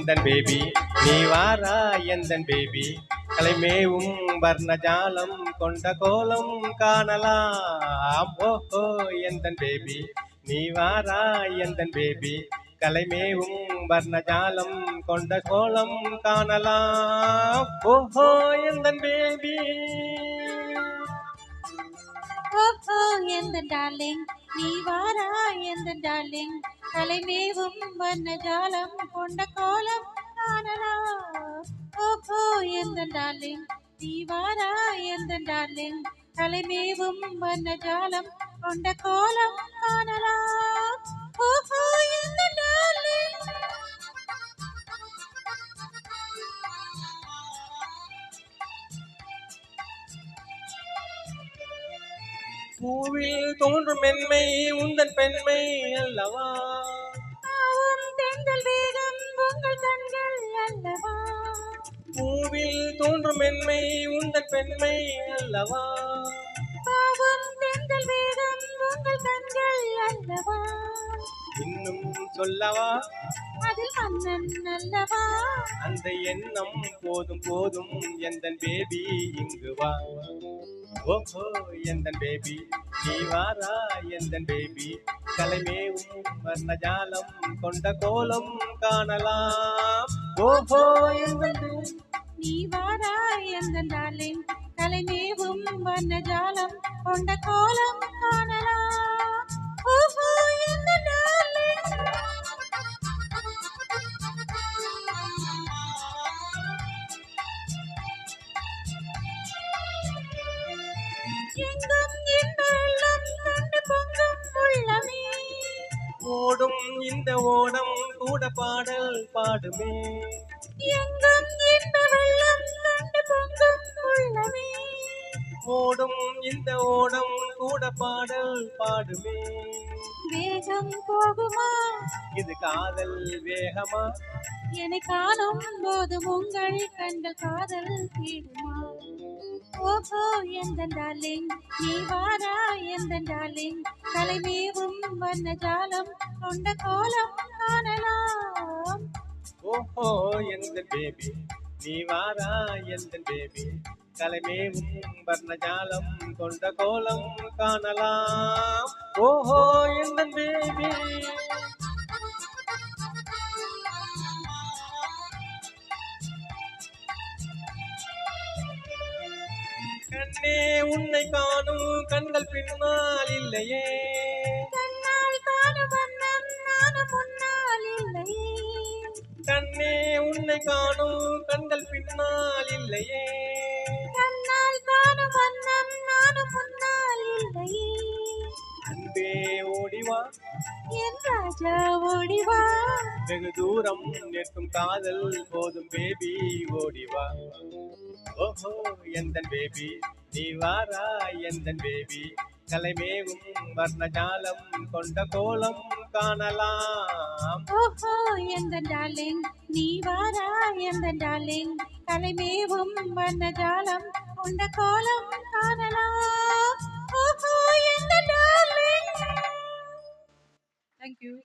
எந்தன் பேபி நீ வாரா எந்தன் பேபி கலைமேவும் வர்ணஜாலம் கொண்ட கோலம் காணலாம் ஓஹோ எந்தன் பேபி நீ வாரா எந்தன் பேபி கலைமேவும் வர்ணஜாலம் கொண்ட கோலம் காணலாம் ஓஹோ எந்தன் பேபி ஓஹோ எந்தன் டார்லிங் நீ வாரா எந்தன் டார்லிங் கலைமேவும் வர்ணஜாலம் கொண்ட கோலம் காணலாம் ஓஹோ எந்தன் டார்லிங் நீ வாரா எந்தன் டார்லிங் கலைமேவும் வர்ணஜாலம் கொண்ட கோலம் காணலாம் ஓஹோ எந்தன் டார்லிங் பூவில் தோன்றும் மென்மை உந்தன் பெண்மை அல்லவா தென்றல் வேகம் உங்கள் கண்கள் அல்லவா பூவில் தோன்றும் மென்மை உந்தன் பெண்மை அல்லவா பாவம் தென்றல் வேகம் உங்கள் கண்கள் அல்லவா இன்னும் சொல்லவா அதில் மன்னன் அல்லவா அந்த எண்ணம் போதும் போதும் எந்தன் பேபி இங்கு வா ஓஹோ எந்தன் பேபி நீ வாரா எந்தன் பேபி கலைமேவும் வர்ணஜாலம் கொண்ட கோலம் காணலாம் ஓஹோ எந்தன் பேபி நீ வாரா எந்தன் டார்லிங் கலைமேவும் வர்ணஜாலம் கொண்ட கோலம் காணலாம் ஓஹோ எந்தன் டார்லிங் எங்கும் இன்ப வெள்ளம் கண்டு பொங்கும் உள்ளமே ஓடும் இந்த ஓடம் கூட பாடல் பாடுமே எங்கும் இன்ப வெள்ளம் கண்டு பொங்கும் உள்ளமே ஓடும் இந்த ஓடம் கூட பாடல் பாடுமே வேகம் போகுமா இது காதல் வேகமா என்னை காணும் போது உங்கள் கண்கள் காதல் தேடுமா ஓஹோ எந்தன் டார்லிங் நீ வாரா எந்தன் டார்லிங் கலைமேவும் வர்ணஜாலம் கொண்ட கோலம் காணலாம் ஓஹோ எந்தன் பேபி நீ வாரா எந்தன் பேபி கலைமேவும் வர்ணஜாலம் கொண்ட கோலம் காணலாம் ஓஹோ எந்தன் பேபி கண்ணே உன்னை காணும் கண்கள் பின்னால் இல்லையே கண்ணால் காணும் வண்ணம் நானும் முன்னால் இல்லையே கண்ணே உன்னை காணும் கண்கள் பின்னால் இல்லையே கண்ணால் காணும் வண்ணம் நானும் முன்னால் இல்லையே அன்பே ஓடிவா என் ராஜா ஓடிவா வெகு தூரம் நிற்கும் காதல் போதும் பேபி ஓடிவா ஓஹோ எந்தன் பேபி நீ வாரா எந்தன் பேபி கலைமேவும் வர்ணஜாலம் கொண்ட கோலம் காணலாம் ஓஹோ எந்தன் டார்லிங் நீ வாரா எந்தன் டார்லிங் கலைமேவும் வர்ணஜாலம் கொண்ட கோலம் காணலாம் ஓஹோ எந்தன் டார்லிங். Thank you.